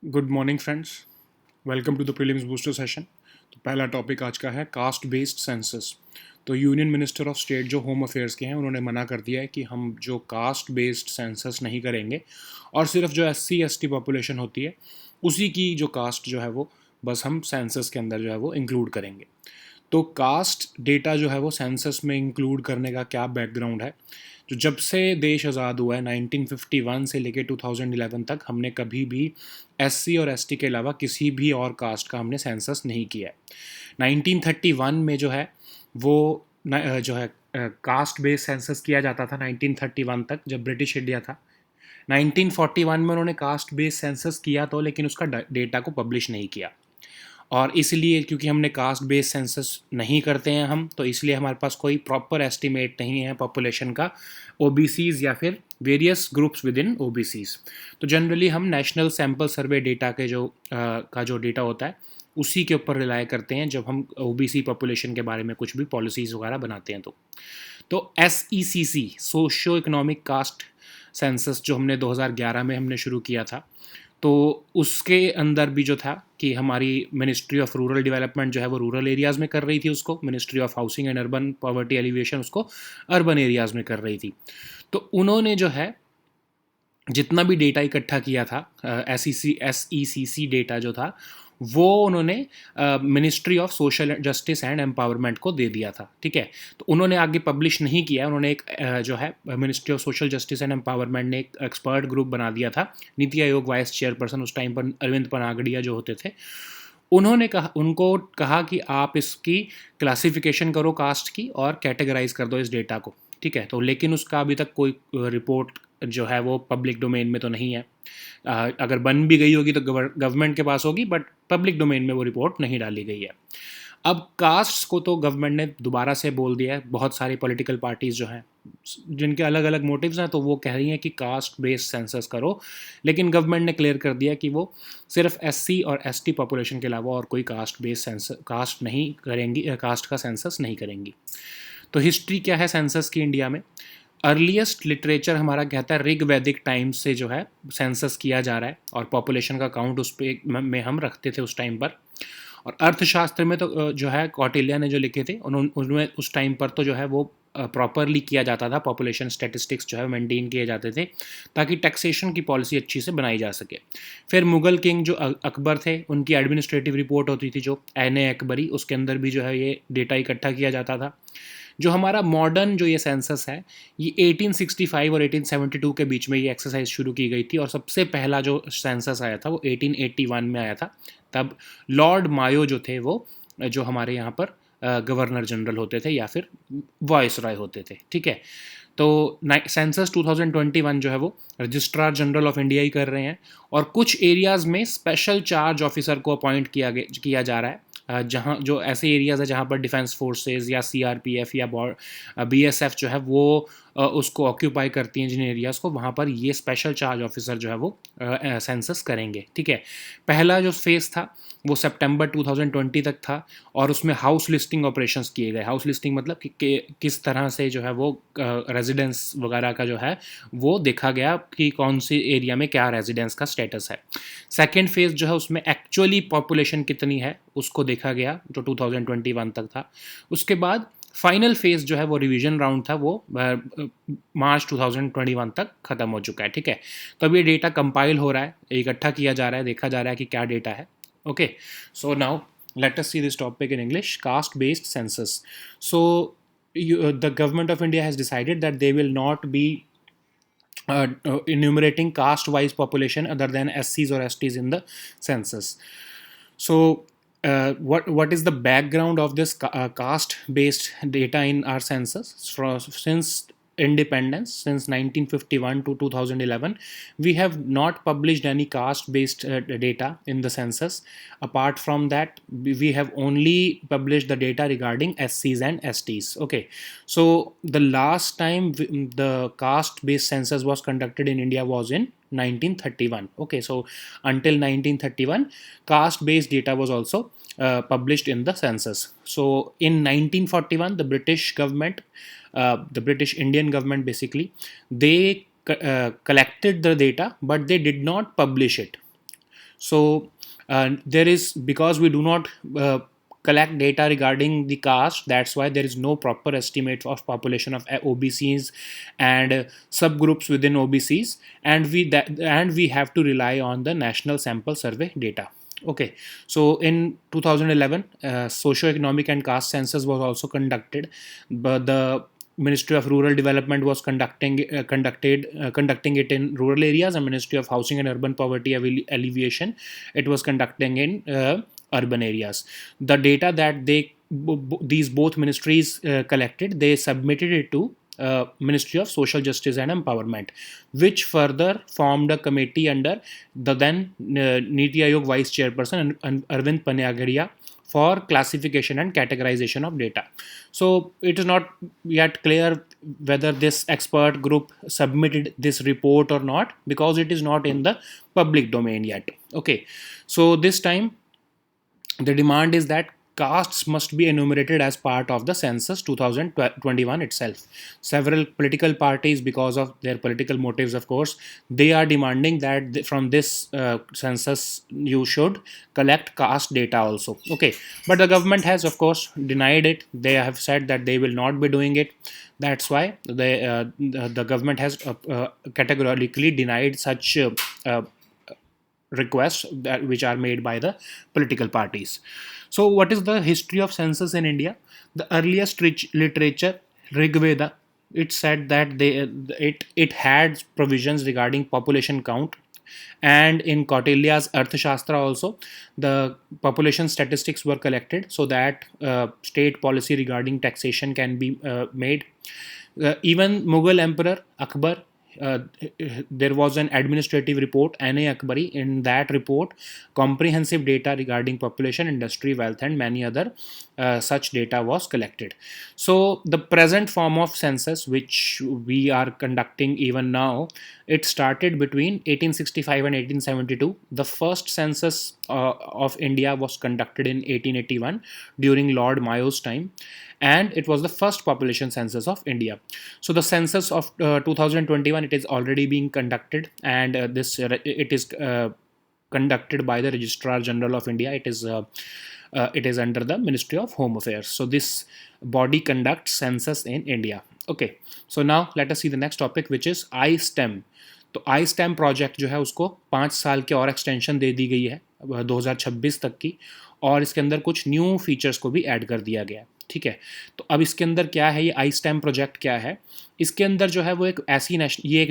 Good morning friends, welcome to the prelims booster session. तो पहला topic आज का है कास्ट बेस्ड सेंसस। तो यूनियन मिनिस्टर ऑफ स्टेट जो होम अफेयर्स के हैं उन्होंने मना कर दिया है कि हम जो कास्ट बेस्ड सेंसस नहीं करेंगे और सिर्फ जो SC ST पॉपुलेशन होती है उसी की जो कास्ट जो है वो बस हम सेंसस के अंदर जो है वो इंक्लूड करेंगे। तो कास्ट डेटा जो है वो सेंसस में इंक्लूड करने का क्या बैकग्राउंड है। जो जब से देश आज़ाद हुआ है 1951 से लेकर 2011 तक हमने कभी भी SC और ST के अलावा किसी भी और कास्ट का हमने सेंसस नहीं किया है। 1931 में जो है वो जो है कास्ट बेस्ड सेंसस किया जाता था 1931 तक जब ब्रिटिश इंडिया था। 1941 में उन्होंने कास्ट बेस्ड सेंसस किया तो लेकिन उसका डेटा को पब्लिश नहीं किया। और इसलिए क्योंकि हमने कास्ट बेस्ड सेंसस नहीं करते हैं हम, तो इसलिए हमारे पास कोई प्रॉपर एस्टिमेट नहीं है पॉपुलेशन का ओबीसीज या फिर various groups with in OBCs. तो जनरली हम नेशनल सैम्पल सर्वे डेटा के जो डेटा होता है उसी के ऊपर रिलाय करते हैं जब हम ओबीसी पॉपुलेशन के बारे में कुछ भी पॉलिसीज़ वगैरह बनाते हैं। तो SECC socio economic caste census जो हमने 2011 में हमने शुरू किया था, तो उसके अंदर भी जो था कि हमारी मिनिस्ट्री ऑफ रूरल डेवलपमेंट जो है वो रूरल एरियाज़ में कर रही थी उसको, ministry of housing and urban poverty alleviation उसको अर्बन एरियाज़ में कर रही थी। तो उन्होंने जो है जितना भी डेटा इकट्ठा किया था SECC डेटा जो था वो उन्होंने ministry of social justice and empowerment को दे दिया था। ठीक है, तो उन्होंने आगे पब्लिश नहीं किया। उन्होंने एक जो है ministry of social justice and empowerment ने एक एक्सपर्ट ग्रुप बना दिया था। नीति आयोग वाइस चेयरपर्सन उस टाइम पर अरविंद पनागड़िया जो होते थे, उनको कहा कि आप इसकी क्लासिफिकेशन करो कास्ट की और कैटेगराइज कर दो इस डेटा को। ठीक है, तो लेकिन उसका अभी तक कोई रिपोर्ट जो है वो पब्लिक डोमेन में तो नहीं है। अगर बन भी गई होगी तो गवर्नमेंट के पास होगी, बट पब्लिक डोमेन में वो रिपोर्ट नहीं डाली गई है। अब कास्ट्स को तो गवर्नमेंट ने दोबारा से बोल दिया है। बहुत सारी पॉलिटिकल पार्टीज़ जो हैं जिनके अलग अलग मोटिव्स हैं, तो वो कह रही हैं कि कास्ट बेस्ड सेंसस करो, लेकिन गवर्नमेंट ने क्लियर कर दिया कि वो सिर्फ SC और ST पॉपुलेशन के अलावा और कोई कास्ट बेस्ड सेंसस कास्ट नहीं करेंगी, कास्ट का सेंसस नहीं करेंगी। तो हिस्ट्री क्या है सेंसस की इंडिया में? अर्लीस्ट लिटरेचर हमारा कहता है ऋग वैदिक टाइम्स से जो है सेंसस किया जा रहा है और पॉपुलेशन का काउंट उस पर में हम रखते थे उस टाइम पर। और अर्थशास्त्र में तो जो है कौटिल्य ने जो लिखे थे उनमें उस टाइम पर तो जो है वो प्रॉपरली किया जाता था, पॉपुलेशन स्टैटिस्टिक्स जो है मेंटेन किए जाते थे ताकि टैक्सेशन की पॉलिसी अच्छी से बनाई जा सके। फिर मुगल किंग जो अकबर थे उनकी एडमिनिस्ट्रेटिव रिपोर्ट होती थी जो एन अकबरी, उसके अंदर भी जो है ये डेटा इकट्ठा किया जाता था। जो हमारा मॉडर्न जो ये सेंसस है ये 1865 और 1872 के बीच में ये एक्सरसाइज शुरू की गई थी और सबसे पहला जो सेंसस आया था वो 1881 में आया था। तब लॉर्ड मायो जो थे वो जो हमारे यहाँ पर गवर्नर जनरल होते थे या फिर वॉइस रॉय होते थे। ठीक है, तो सेंसस 2021 जो है वो रजिस्ट्रार जनरल ऑफ इंडिया ही कर रहे हैं और कुछ एरियाज़ में स्पेशल चार्ज ऑफिसर को अपॉइंट किया जा रहा है। जहाँ जो ऐसे एरियाज़ है जहाँ पर डिफेंस फोर्सेस या CRPF या BSF जो है वो उसको ऑक्यूपाई करती हैं जिन एरियाज़ को, वहाँ पर ये स्पेशल चार्ज ऑफिसर जो है वो सेंसस करेंगे। ठीक है, पहला जो फेज़ था वो सितंबर 2020 तक था और उसमें हाउस लिस्टिंग ऑपरेशंस किए गए। हाउस लिस्टिंग मतलब कि किस तरह से जो है वो रेजिडेंस वगैरह का जो है वो देखा गया कि कौन सी एरिया में क्या रेजिडेंस का स्टेटस है। सेकेंड फेज़ जो है उसमें एक्चुअली पॉपुलेशन कितनी है उसको देखा गया जो 2021 तक था। उसके बाद फाइनल फेज़ जो है वो रिवीजन राउंड था वो मार्च 2021 तक ख़त्म हो चुका है। ठीक है, तो अब ये डेटा कंपाइल हो रहा है, इकट्ठा किया जा रहा है, देखा जा रहा है कि क्या डेटा है। Okay, so now let us see this topic in English, caste based census. So the government of India has decided that they will not be enumerating caste wise population other than SCs or STs in the census. So what is the background of this caste based data in our census? Since independence, since 1951 to 2011, we have not published any caste based data in the census. Apart from that, we have only published the data regarding SCs and STs. Okay, so the last time the caste based census was conducted in India was in 1931. Okay, so until 1931 caste based data was also published in the census. So in 1941 the British government, the British Indian government basically, they collected the data but they did not publish it. So there is, because we do not collect data regarding the caste, that's why there is no proper estimate of population of OBCs and subgroups within OBCs, and we have to rely on the national sample survey data. Okay, so in 2011 socio-economic and caste census was also conducted, but the Ministry of Rural Development was conducting it in rural areas, and Ministry of Housing and Urban Poverty Alleviation, it was conducting in urban areas. The data that these both ministries collected, they submitted it to Ministry of Social Justice and Empowerment, which further formed a committee under the then Niti Aayog Vice Chairperson Arvind Panagaria for classification and categorization of data. So it is not yet clear whether this expert group submitted this report or not, because it is not in the public domain yet. Okay, so this time the demand is that castes must be enumerated as part of the census 2021 itself. Several political parties, because of their political motives, of course, they are demanding that from this census you should collect caste data also. Okay, but the government has, of course, denied it. They have said that they will not be doing it. That's why the government has categorically denied such requests which are made by the political parties. So, what is the history of census in India? The earliest literature, Rig Veda, it said that it had provisions regarding population count, and in Kautilya's Arthashastra also, the population statistics were collected so that state policy regarding taxation can be made. Even Mughal Emperor Akbar, uh, there was an administrative report, NA Akbari. In that report, comprehensive data regarding population, industry, wealth, and many other such data was collected. So the present form of census, which we are conducting even now, it started between 1865 and 1872. The first census of India was conducted in 1881 during Lord Mayo's time, and it was the first population census of India. So the census of 2021, it is already being conducted, and it is conducted by the Registrar General of India. It is under the Ministry of Home Affairs. So this body conducts census in India. Okay, so now let us see the next topic, which is I-STEM. तो आई STEM project जो है उसको 5 साल की और extension दे दी गई है 2026 तक की, और इसके अंदर कुछ न्यू फीचर्स को भी ऐड कर दिया गया है. ठीक है, तो अब इसके अंदर क्या है, ये आई स्टैम प्रोजेक्ट क्या है, इसके अंदर जो है वो एक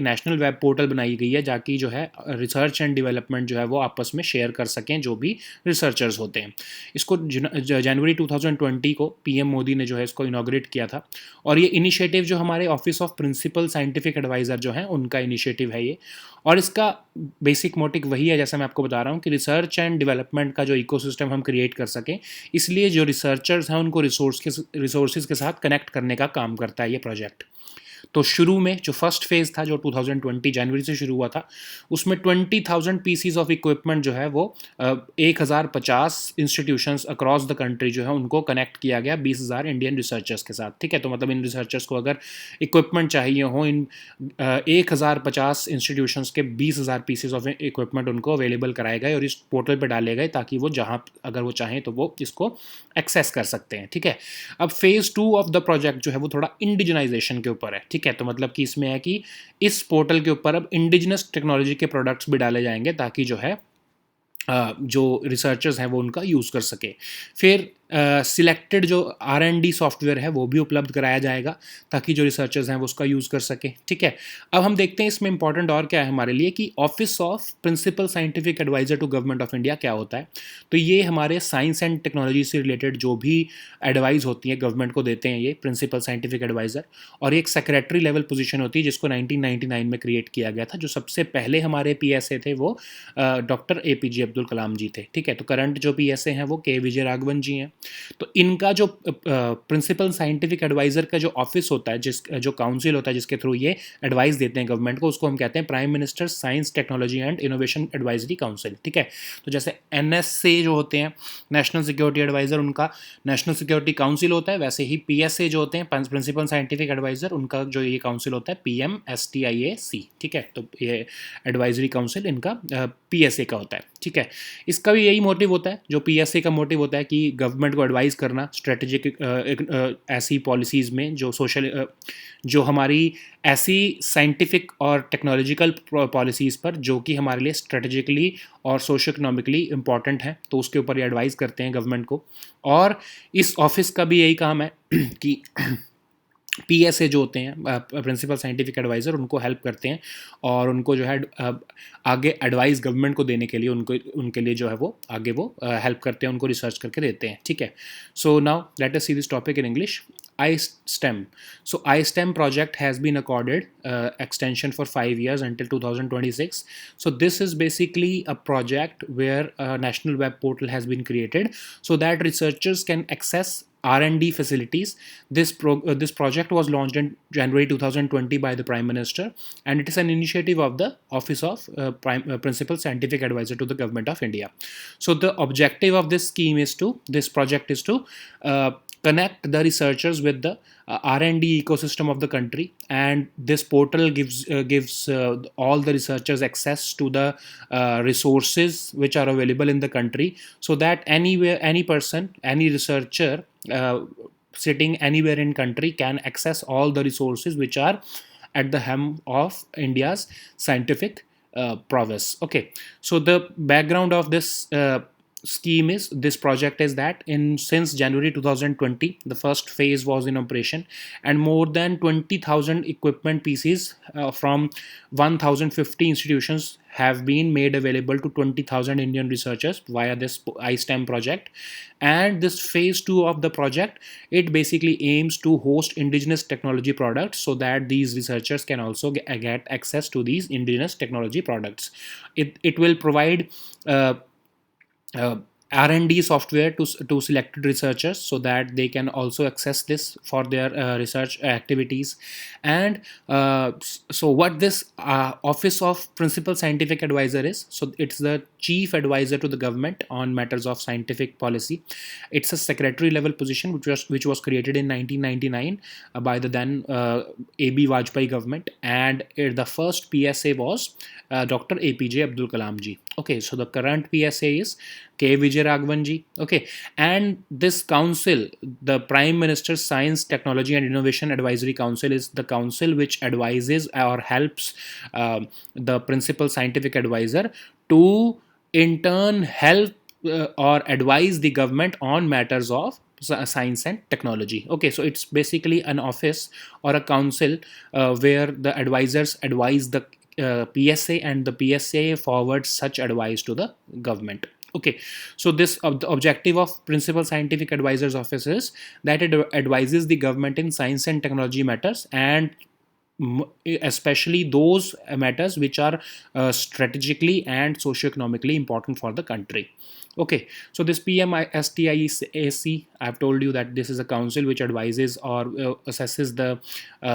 नेशनल वेब पोर्टल बनाई गई है जाकि जो है रिसर्च एंड डेवलपमेंट जो है वो आपस में शेयर कर सकें जो भी रिसर्चर्स होते हैं. इसको जनवरी 2020 को पीएम मोदी ने जो है इसको इनॉग्रेट किया था, और ये इनिशिएटिव जो हमारे office of principal scientific adviser जो है उनका इनिशिएटिव है ये. और इसका बेसिक मोटिव वही है, जैसा मैं आपको बता रहा हूँ, कि रिसर्च एंड डेवलपमेंट का जो इकोसिस्टम हम क्रिएट कर सकें, इसलिए जो रिसर्चर्स हैं उनको रिसोर्सेज के साथ कनेक्ट करने का काम करता है ये प्रोजेक्ट. तो शुरू में जो फर्स्ट फेज़ था जो 2020 जनवरी से शुरू हुआ था, उसमें 20,000 पीसीज ऑफ इक्विपमेंट जो है वो 1050 इंस्टीट्यूशंस अक्रॉस द कंट्री जो है उनको कनेक्ट किया गया 20,000 इंडियन रिसर्चर्स के साथ. ठीक है, तो मतलब इन रिसर्चर्स को अगर इक्विपमेंट चाहिए हो, इन 1050 इंस्टीट्यूशंस के 20,000 पीसीज ऑफ इक्विपमेंट उनको अवेलेबल कराए गए और इस पोर्टल पर डाले गए ताकि वो जहाँ अगर वो चाहें तो वो इसको एक्सेस कर सकते हैं. ठीक है, अब फेज़ 2 ऑफ द प्रोजेक्ट जो है वो थोड़ा इंडिजनाइजेशन के ऊपर है. ठीक है, तो मतलब कि इसमें है कि इस पोर्टल के ऊपर अब इंडिजिनस टेक्नोलॉजी के प्रोडक्ट्स भी डाले जाएंगे ताकि जो है जो रिसर्चर्स हैं वो उनका यूज़ कर सके. फिर सिलेक्टेड जो R&D सॉफ्टवेयर है वो भी उपलब्ध कराया जाएगा ताकि जो रिसर्चर्स हैं वो उसका यूज़ कर सके. ठीक है, अब हम देखते हैं इसमें इंपॉर्टेंट और क्या है हमारे लिए कि office of principal scientific adviser to government of India क्या होता है. तो ये हमारे साइंस एंड टेक्नोलॉजी से रिलेटेड जो भी एडवाइस होती है गवर्नमेंट को देते हैं ये प्रिंसिपल साइंटिफिक एडवाइज़र, और एक सेक्रेटरी लेवल पोजीशन होती है जिसको 1999 में क्रिएट किया गया था. जो सबसे पहले हमारे PSA थे वो डॉक्टर APJ अब्दुल कलाम जी थे. ठीक है, तो करंट जो PSA हैं वो K विजय राघवन जी हैं. तो इनका जो प्रिंसिपल साइंटिफिक एडवाइज़र का जो ऑफिस होता है, जो काउंसिल होता है जिसके थ्रू ये एडवाइस देते हैं गवर्नमेंट को, उसको हम कहते हैं prime minister science technology and innovation advisory council, ठीक है। तो जैसे NSA जो होते हैं, नेशनल सिक्योरिटी एडवाइज़र, उनका नेशनल सिक्योरिटी काउंसिल होता है, वैसे ही PSA जो होते हैं, प्रिंसिपल साइंटिफिक एडवाइज़र, उनका जो ये काउंसिल होता है PMSTIAC, ठीक है। तो ये एडवाइजरी काउंसिल इनका PSA का होता है, ठीक है। इसका भी यही मोटिव होता है, जो PSA का मोटिव होता है कि गवर्नमेंट को एडवाइस करना स्ट्रेटेजिक ऐसी पॉलिसीज़ में जो जो हमारी ऐसी साइंटिफिक और टेक्नोलॉजिकल पॉलिसीज़ पर जो कि हमारे लिए स्ट्रेटेजिकली और सोशो इकोनॉमिकली इम्पॉर्टेंट है, तो उसके ऊपर ये एडवाइस करते हैं गवर्नमेंट को। और इस ऑफिस का भी यही काम है कि PSA जो होते हैं, प्रिंसिपल साइंटिफिक एडवाइज़र, उनको हेल्प करते हैं और उनको जो है आगे एडवाइस गवर्नमेंट को देने के लिए उनके लिए जो है वो आगे वो हेल्प करते हैं, उनको रिसर्च करके देते हैं, ठीक है। So now let us see this topic in English. iSTEM. So iSTEM project has been accorded extension for 5 years until 2026. So this is basically a project where a national web portal has been created so that researchers can access R&D facilities. This project was launched in January 2020 by the Prime Minister, and it is an initiative of the Office of Principal Scientific Advisor to the Government of India. So the objective of this project is to connect the researchers with the R&D ecosystem of the country, and this portal gives all the researchers access to the resources which are available in the country, so that any person, any researcher sitting anywhere in country can access all the resources which are at the hem of India's scientific prowess. Okay, so the background of this this project is that since January 2020 the first phase was in operation, and more than 20,000 equipment pieces from 1,050 institutions have been made available to 20,000 Indian researchers via this iSTEM project. And this phase 2 of the project, it basically aims to host indigenous technology products so that these researchers can also get access to these indigenous technology products. It will provide R&D software to selected researchers so that they can also access this for their research activities. And so what this Office of Principal Scientific Advisor is, so it's the chief advisor to the government on matters of scientific policy. It's a secretary level position which was created in 1999 by the then AB Vajpayee government, and the first PSA was Dr. APJ Abdul Kalam ji. Okay, so the current PSA is K. Vijay Raghavan ji. Okay, and this council, the Prime Minister's Science, Technology and Innovation Advisory Council, is the council which advises or helps the principal scientific advisor to in turn help or advise the government on matters of science and technology. Okay, so it's basically an office or a council where the advisors advise the PSA, and the PSA forwards such advice to the government. Okay, so this the objective of Principal Scientific Advisor's Office is that it advises the government in science and technology matters, and especially those matters which are strategically and socio-economically important for the country. Okay, so this PMSTIAC, I've told you that this is a council which advises or assesses the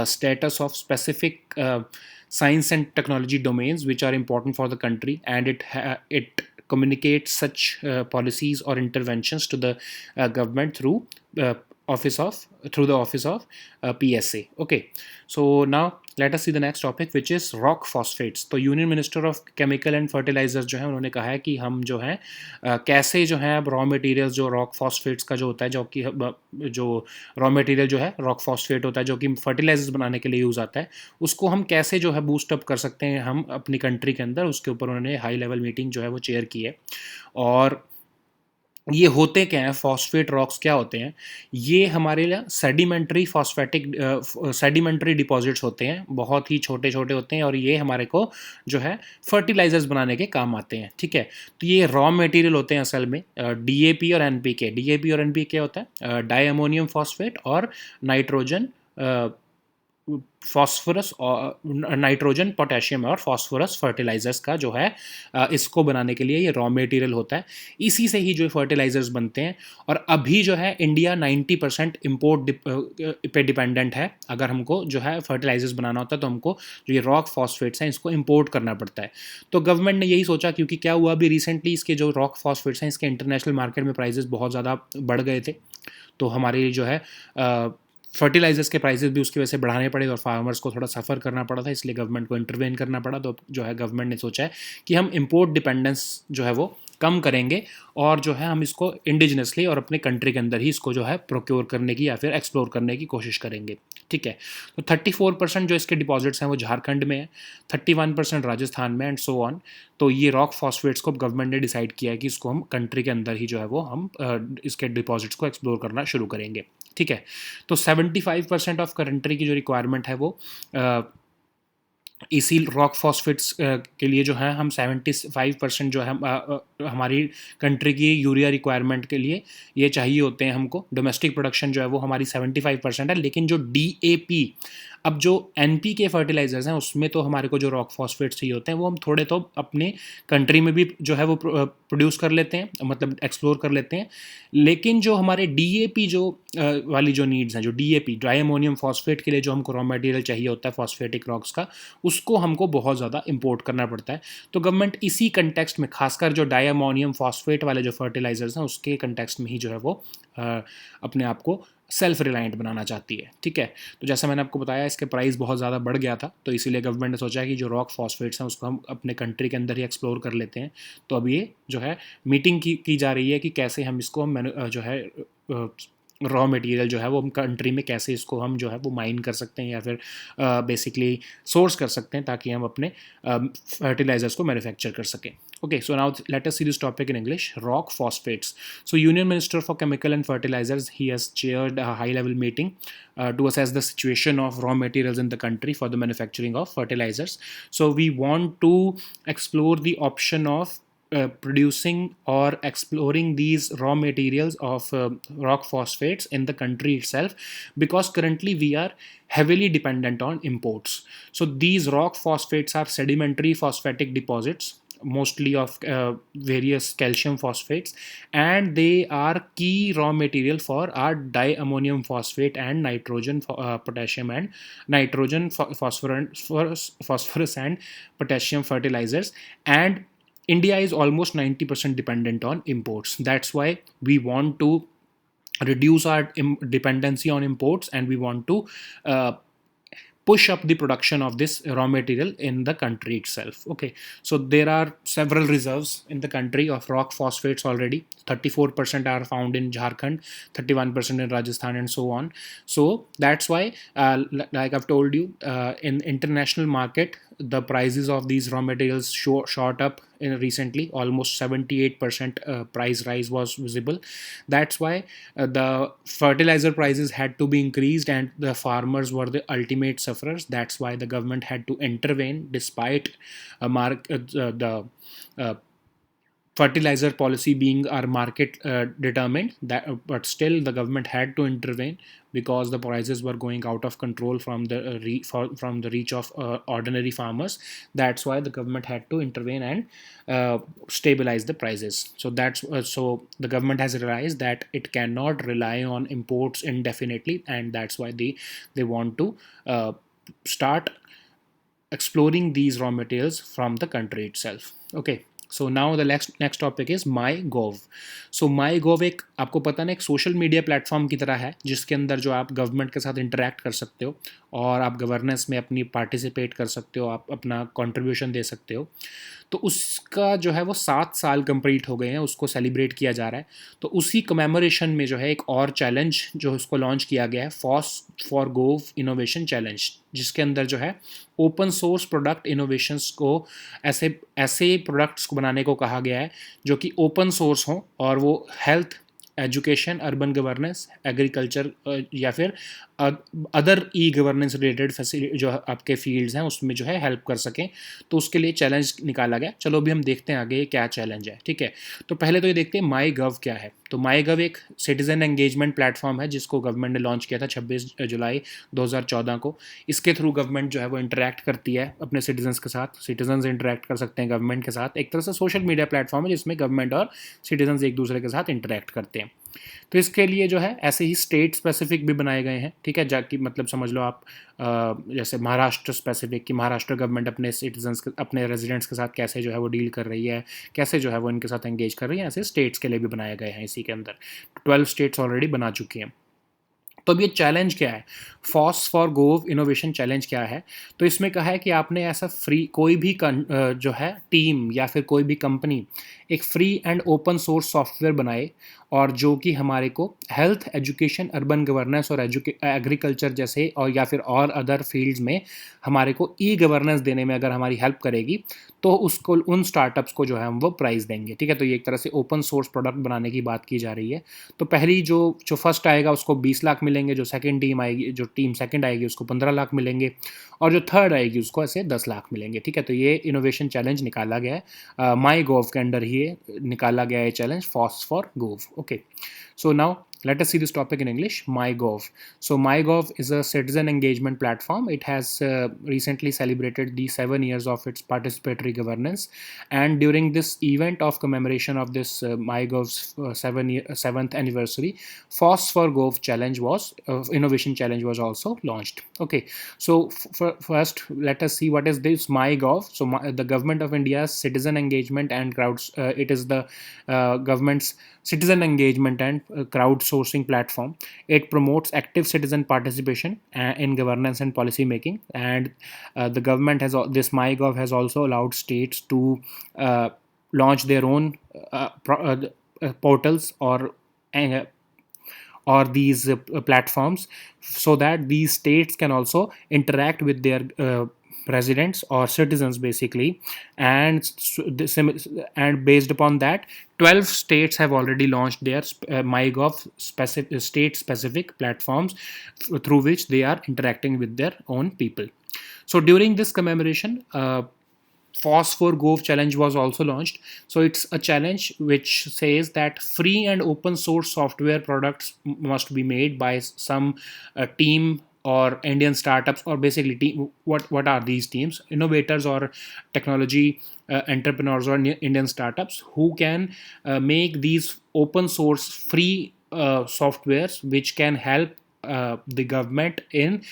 status of specific science and technology domains which are important for the country, and it communicates such policies or interventions to the government through the office of PSA. Okay, so now let us see the next topic, which is rock phosphates. तो union minister of chemical and fertilizers जो है, उन्होंने कहा है कि हम जो है कैसे जो है रॉ मटेरियल्स, जो रॉक फॉस्फेट्स का जो होता है, जो रॉ मटेरियल जो है रॉक फॉस्फेट होता है, जो कि फर्टिलाइजर्स बनाने के लिए यूज़ आता है, उसको हम कैसे जो है बूस्ट अप कर सकते हैं हम अपनी कंट्री के अंदर। उसके ऊपर उन्होंने हाई लेवल मीटिंग जो है वो चेयर की है। और ये होते क्या हैं, फॉस्फेट रॉक्स क्या होते हैं? ये हमारे लिए सेडिमेंट्री डिपॉजिट्स होते हैं, बहुत ही छोटे छोटे होते हैं, और ये हमारे को जो है फर्टिलाइजर्स बनाने के काम आते हैं, ठीक है। तो ये रॉ मटेरियल होते हैं असल में DAP और NPK होता है डाई अमोनियम फॉस्फेट और नाइट्रोजन फॉस्फोरस और नाइट्रोजन, पोटेशियम और फॉस्फोरस फर्टिलाइजर्स का जो है इसको बनाने के लिए ये रॉ मटेरियल होता है। इसी से ही जो फर्टिलाइजर्स बनते हैं। और अभी जो है इंडिया 90% इम्पोर्ट पे डिपेंडेंट है। अगर हमको जो है फर्टिलाइजर्स बनाना होता है तो हमको जो ये रॉक फॉस्फेट्स हैं इसको इम्पोर्ट करना पड़ता है। तो गवर्नमेंट ने यही सोचा, क्योंकि क्या हुआ अभी रिसेंटली इसके जो रॉक फॉस्फेट्स हैं इसके इंटरनेशनल मार्केट में प्राइजेस बहुत ज़्यादा बढ़ गए थे। तो हमारी जो है फर्टिलाइजर्स के प्राइसेस भी उसकी वजह से बढ़ाने पड़े और फार्मर्स को थोड़ा सफ़र करना पड़ा था, इसलिए गवर्नमेंट को इंटरवेन करना पड़ा। तो जो है गवर्नमेंट ने सोचा है कि हम इम्पोर्ट डिपेंडेंस जो है वो कम करेंगे और जो है हम इसको इंडिजिनसली और अपने कंट्री के अंदर ही इसको जो है प्रोक्योर करने की या फिर एक्सप्लोर करने की कोशिश करेंगे। ठीक है। तो 34% जो इसके डिपॉजिट्स हैं वो झारखंड में है, 31% राजस्थान में एंड सो ऑन। तो ये रॉक फॉस्फेट्स को गवर्नमेंट ने डिसाइड किया है कि इसको हम कंट्री के अंदर ही जो है वो हम इसके डिपॉजिट्स को एक्सप्लोर करना शुरू करेंगे। ठीक है। तो 75% ऑफ कंट्री की जो रिक्वायरमेंट है वो इसी रॉक फॉस्फेट्स के लिए जो है हम 75% जो है हमारी कंट्री की यूरिया रिक्वायरमेंट के लिए ये चाहिए होते हैं हमको। डोमेस्टिक प्रोडक्शन जो है वो हमारी 75% है। लेकिन जो DAP, अब जो NP के फर्टिलाइजर्स हैं उसमें तो हमारे को जो रॉक फॉस्फेट्स चाहिए होते हैं वो हम थोड़े तो अपने कंट्री में भी जो है वो प्रोड्यूस कर लेते हैं, मतलब एक्सप्लोर कर लेते हैं। लेकिन जो हमारे DAP जो वाली जो नीड्स हैं, जो DAP डाई अमोनियम फॉस्फेट के लिए जो हमको रॉ मटेरियल चाहिए होता है फॉस्फेटिक रॉक्स का, उसको हमको बहुत ज़्यादा इंपोर्ट करना पड़ता है। तो गवर्नमेंट इसी कंटेक्स्ट में, खासकर जो डाई अमोनियम फॉस्फेट वाले जो फर्टिलाइजर्स हैं उसके कंटेक्स्ट में ही जो है वो अपने आप को सेल्फ रिलायंट बनाना चाहती है। ठीक है। तो जैसा मैंने आपको बताया इसके प्राइस बहुत ज़्यादा बढ़ गया था, तो इसीलिए गवर्नमेंट ने सोचा है कि जो रॉक फॉस्फेट्स हैं उसको हम अपने कंट्री के अंदर ही एक्सप्लोर कर लेते हैं। तो अब ये जो है मीटिंग की जा रही है कि कैसे हम इसको हम जो है रॉ मटेरियल जो है वो हम कंट्री में कैसे इसको हम जो है वो माइन कर सकते हैं या फिर बेसिकली सोर्स कर सकते हैं, ताकि हम अपने फर्टिलाइजर्स को मैन्युफैक्चर कर सकें। Okay, so now let us see this topic in English. Rock phosphates. So, Union Minister for Chemical and Fertilizers, he has chaired a high-level meeting to assess the situation of raw materials in the country for the manufacturing of fertilizers. So, we want to explore the option of producing or exploring these raw materials of rock phosphates in the country itself, because currently we are heavily dependent on imports. So these rock phosphates are sedimentary phosphatic deposits, mostly of various calcium phosphates, and they are key raw material for our diammonium phosphate and nitrogen potassium and nitrogen phosphorus and potassium fertilizers. And India is almost 90% dependent on imports. That's why we want to reduce our dependency on imports, and we want to push up the production of this raw material in the country itself. Okay, so there are several reserves in the country of rock phosphates already. 34% are found in Jharkhand, 31% in Rajasthan, and so on. So that's why, like I've told you, in international market, the prices of these raw materials shot up recently. Almost 78% price rise was visible. That's why the fertilizer prices had to be increased, and the farmers were the ultimate sufferers. That's why the government had to intervene, despite the fertilizer policy being our market determined. But still the government had to intervene because the prices were going out of control from the reach of ordinary farmers. That's why the government had to intervene and stabilize the prices. So so the government has realized that it cannot rely on imports indefinitely, and that's why they want to start exploring these raw materials from the country itself. Okay, so now the next topic is my gov. So my gov एक, आपको पता ना, एक social media platform की तरह है, जिसके अंदर जो आप गवर्नमेंट के साथ इंटरेक्ट कर सकते हो और आप गवर्नेंस में अपनी पार्टिसिपेट कर सकते हो, आप अपना कंट्रीब्यूशन दे सकते हो. तो उसका जो है वो 7 साल कंप्लीट हो गए हैं, उसको सेलिब्रेट किया जा रहा है. तो उसी कमेमोरेशन में जो है एक और चैलेंज जो उसको लॉन्च किया गया है, FOSS for gov innovation challenge, जिसके अंदर जो है ओपन सोर्स प्रोडक्ट इनोवेशंस को, ऐसे प्रोडक्ट्स को बनाने को कहा गया है जो कि ओपन सोर्स हों और वो health, education, urban governance, agriculture या फिर other e governance related facility जो आपके फील्ड्स हैं उसमें जो है हेल्प कर सकें। तो उसके लिए चैलेंज निकाला गया। चलो अभी हम देखते हैं आगे क्या चैलेंज है, ठीक है। तो पहले तो ये देखते हैं माई गव क्या है। तो माई गव एक सिटीजन एंगेजमेंट प्लेटफॉर्म है जिसको गवर्नमेंट ने लॉन्च किया था 26 जुलाई 2014 को। इसके थ्रू गवर्नमेंट जो है वो इंटरेक्ट करती है अपने सिटीजन्स के साथ, सिटीजन्स इंटरेक्ट कर सकते हैं गवर्नमेंट के साथ। एक तरह से सोशल मीडिया प्लेटफॉर्म है जिसमें गवर्नमेंट और सिटीजन्स एक दूसरे के साथ इंटरेक्ट करते हैं। तो इसके लिए जो है ऐसे ही स्टेट स्पेसिफिक भी बनाए गए हैं, ठीक है, जाकि मतलब समझ लो आप जैसे महाराष्ट्र स्पेसिफिक कि महाराष्ट्र गवर्नमेंट अपने सिटीजन्स अपने रेजिडेंट्स के साथ कैसे जो है वो डील कर रही है, कैसे जो है वो इनके साथ एंगेज कर रही है, ऐसे स्टेट्स के लिए भी बनाए गए हैं इसी के अंदर। 12 स्टेट्स ऑलरेडी बना चुकी हैं। तो अब ये चैलेंज क्या है, FOSS for gov innovation challenge क्या है। तो इसमें कहा है कि आपने ऐसा फ्री कोई भी जो है टीम या फिर कोई भी कंपनी एक free and open source software बनाए और जो कि हमारे को हेल्थ, एजुकेशन, अर्बन गवर्नेंस और एग्रीकल्चर जैसे और या फिर और अदर फील्ड्स में हमारे को ई गवर्नेंस देने में अगर हमारी हेल्प करेगी तो उसको उन स्टार्टअप्स को जो है हम वो प्राइज़ देंगे, ठीक है। तो ये एक तरह से ओपन सोर्स प्रोडक्ट बनाने की बात की जा रही है। तो पहली जो फर्स्ट आएगा उसको 20 लाख मिलेंगे, जो सेकंड टीम आएगी, जो टीम सेकंड आएगी उसको 15 लाख मिलेंगे और जो थर्ड आएगी उसको ऐसे 10 लाख मिलेंगे, ठीक है। तो ये इनोवेशन चैलेंज निकाला गया है, माई गोव के अंडर ही निकाला गया है challenge, FOSS for gov. Okay, so now let us see this topic in English. MyGov. So MyGov is a citizen engagement platform. It has recently celebrated the 7 years of its participatory governance, and during this event of commemoration of this MyGov's 7th anniversary, FOSS for Gov challenge was innovation challenge was also launched. Okay, so first let us see what is this MyGov. So the government of India's citizen engagement and crowds. It is the government's citizen engagement and crowdsourcing platform. It promotes active citizen participation in governance and policy making, and the government has this MyGov has also allowed states to launch their own portals uh, or these platforms so that these states can also interact with their residents or citizens basically, and and based upon that 12 states have already launched their MyGov state specific platforms through which they are interacting with their own people. So during this commemoration, FOSS for Gov challenge was also launched. So it's a challenge which says that free and open source software products must be made by some team or Indian startups, or basically what are these teams? Innovators or technology entrepreneurs or Indian startups who can make these open source free softwares which can help the government in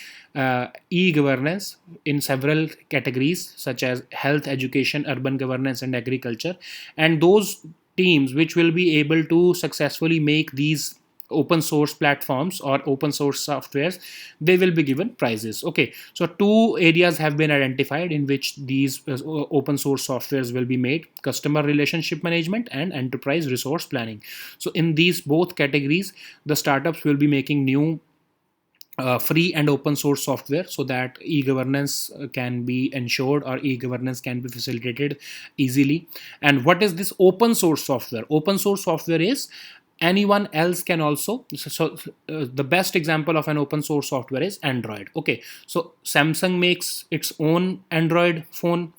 e-governance in several categories such as health, education, urban governance and agriculture. And those teams which will be able to successfully make these open source platforms or open source softwares, they will be given prizes. Okay, so two areas have been identified in which these open source softwares will be made: customer relationship management and enterprise resource planning. So in these both categories, the startups will be making new free and open source software so that e-governance can be ensured or e-governance can be facilitated easily. And what is this open source software? Open source software is anyone else can also, the best example of an open source software is Android. Okay, so Samsung makes its own Android phone,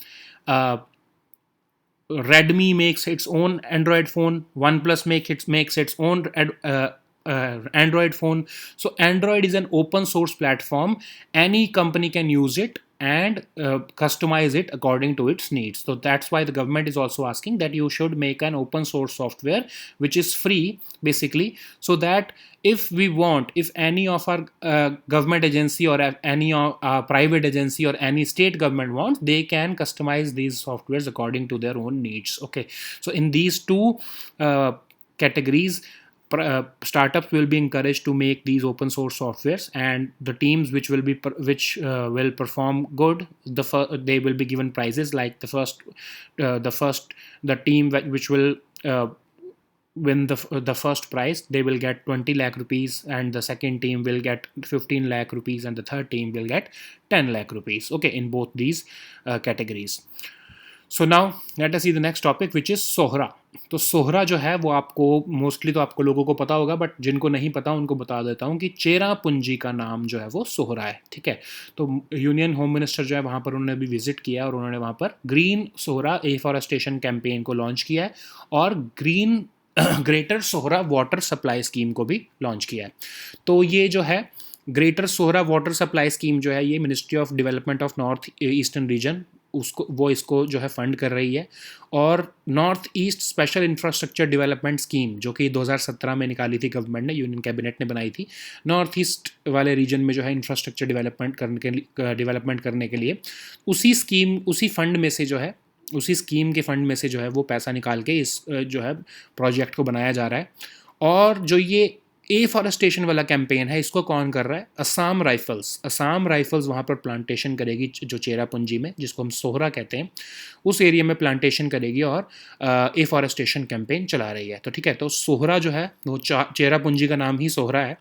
Redmi makes its own Android phone, OnePlus makes its own Android phone. So Android is an open source platform. Any company can use it and customize it according to its needs. So that's why the government is also asking that you should make an open source software which is free basically, so that if we want, if any of our government agency or any private agency or any state government wants, they can customize these softwares according to their own needs. Okay, so in these two categories, startups will be encouraged to make these open source softwares, and the teams which will will perform good, they will be given prizes. Like the team which will win the first prize, they will get 20 lakh rupees, and the second team will get 15 lakh rupees, and the third team will get 10 lakh rupees. Okay, in both these categories. So now let us see the next topic which is Sohra. तो सोहरा जो है वो आपको mostly तो आपको लोगों को पता होगा, बट जिनको नहीं पता उनको बता देता हूँ कि चेरापूंजी का नाम जो है वो सोहरा है, ठीक है। तो यूनियन होम मिनिस्टर जो है वहाँ पर उन्होंने अभी विजिट किया और उन्होंने वहाँ पर ग्रीन सोहरा एफॉरेस्टेशन कैंपेन को लॉन्च किया है और green greater Sohra water supply scheme को भी लॉन्च किया है। तो ये जो है greater Sohra water supply scheme जो है ये ministry of development of north eastern region उसको वो इसको जो है फंड कर रही है। और north east special infrastructure development scheme जो कि 2017 में निकाली थी गवर्नमेंट ने, यूनियन कैबिनेट ने बनाई थी, नॉर्थ ईस्ट वाले रीजन में जो है इंफ्रास्ट्रक्चर डेवलपमेंट करने के लिए उसी स्कीम उसी फंड में से जो है उसी स्कीम के फंड में से जो है वो पैसा निकाल के इस जो है प्रोजेक्ट को बनाया जा रहा है। और जो ये एफॉरेस्टेशन वाला कैंपेन है इसको कौन कर रहा है? असम राइफल्स वहाँ पर प्लांटेशन करेगी जो चेरापूंजी में, जिसको हम सोहरा कहते हैं, उस एरिया में प्लांटेशन करेगी और एफॉरेस्टेशन कैंपेन चला रही है। तो ठीक है, तो सोहरा जो है वो चेरापूंजी का नाम ही सोहरा है।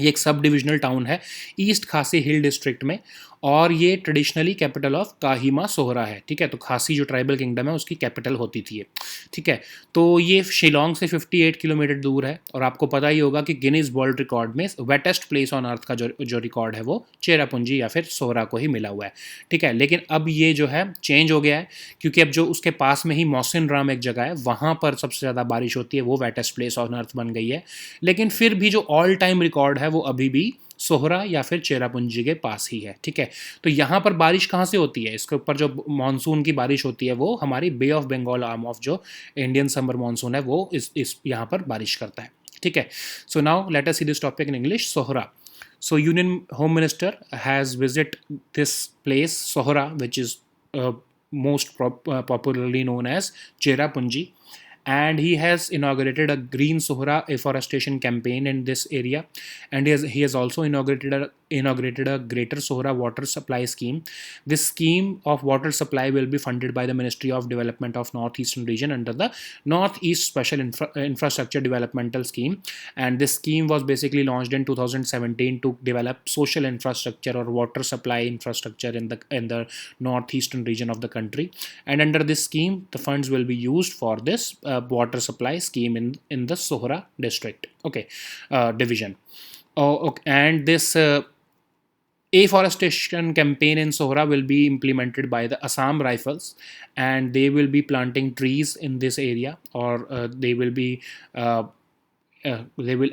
ये एक सब डिविजनल टाउन है ईस्ट खासी हिल डिस्ट्रिक्ट में और ये ट्रेडिशनली कैपिटल ऑफ काहिमा सोहरा है, ठीक है। तो खासी जो ट्राइबल किंगडम है उसकी कैपिटल होती थी ये, ठीक है। तो ये शिलोंग से 58 किलोमीटर दूर है और आपको पता ही होगा कि गिनीज वर्ल्ड रिकॉर्ड में वेटेस्ट प्लेस ऑन अर्थ का जो रिकॉर्ड है वो चेरापूंजी या फिर सोहरा को ही मिला हुआ है, ठीक है। लेकिन अब ये जो है चेंज हो गया है क्योंकि अब जो उसके पास में ही मौसिन राम एक जगह है वहाँ पर सबसे ज़्यादा बारिश होती है, वो वेटेस्ट प्लेस ऑन अर्थ बन गई है। लेकिन फिर भी जो ऑल टाइम रिकॉर्ड है वो अभी भी सोहरा या फिर चेरापूंजी के पास ही है, ठीक है। तो यहाँ पर बारिश कहाँ से होती है? इसके ऊपर जो मानसून की बारिश होती है वो हमारी बे ऑफ बंगाल आर्म ऑफ जो इंडियन समर मानसून है वो इस यहाँ पर बारिश करता है, ठीक है। So now let us see this topic in English, Sohra. So Union Home Minister has visited this place Sohra, which is most popularly known as Cherrapunji, and he has inaugurated a green Sohra afforestation campaign in this area, and he has also inaugurated a greater Sohra water supply scheme. This scheme of water supply will be funded by the Ministry of Development of Northeastern Region under the Northeast Special Infrastructure Developmental Scheme, and this scheme was basically launched in 2017 to develop social infrastructure or water supply infrastructure in the northeastern region of the country. And under this scheme the funds will be used for this water supply scheme in the Sohra district, okay, division. Okay. And this afforestation campaign in Sohra will be implemented by the Assam Rifles, and they will be planting trees in this area, or they will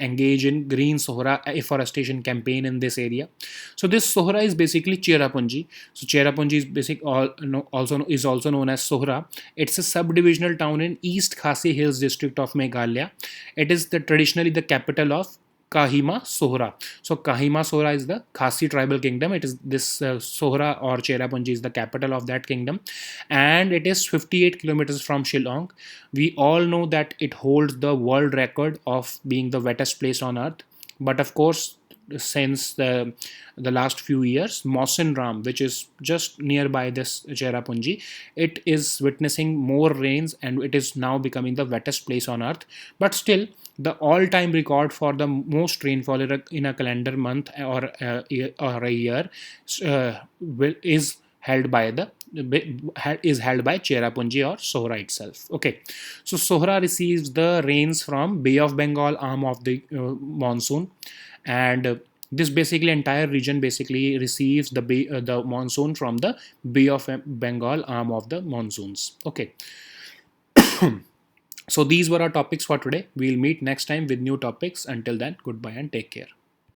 engage in green Sohra afforestation campaign in this area. So this Sohra is basically Cherrapunji. So Cherrapunji is also known as Sohra. It's a subdivisional town in East Khasi Hills district of Meghalaya. It is traditionally the capital of Kahima Sohra. So Kahima Sohra is the Khasi tribal kingdom. It is this Sohra or Cherrapunji is the capital of that kingdom, and it is 58 kilometers from Shillong. We all know that it holds the world record of being the wettest place on earth. But of course, since the last few years, Mawsin Ram, which is just nearby this Cherrapunji, it is witnessing more rains and it is now becoming the wettest place on earth. But still, the all-time record for the most rainfall in a calendar month or a year is held by Cherrapunji or Sohra itself. Okay, so Sohra receives the rains from Bay of Bengal arm of the monsoon, and this basically entire region basically receives the monsoon from the Bay of Bengal arm of the monsoons. Okay. So these were our topics for today. We'll meet next time with new topics. Until then, goodbye and take care.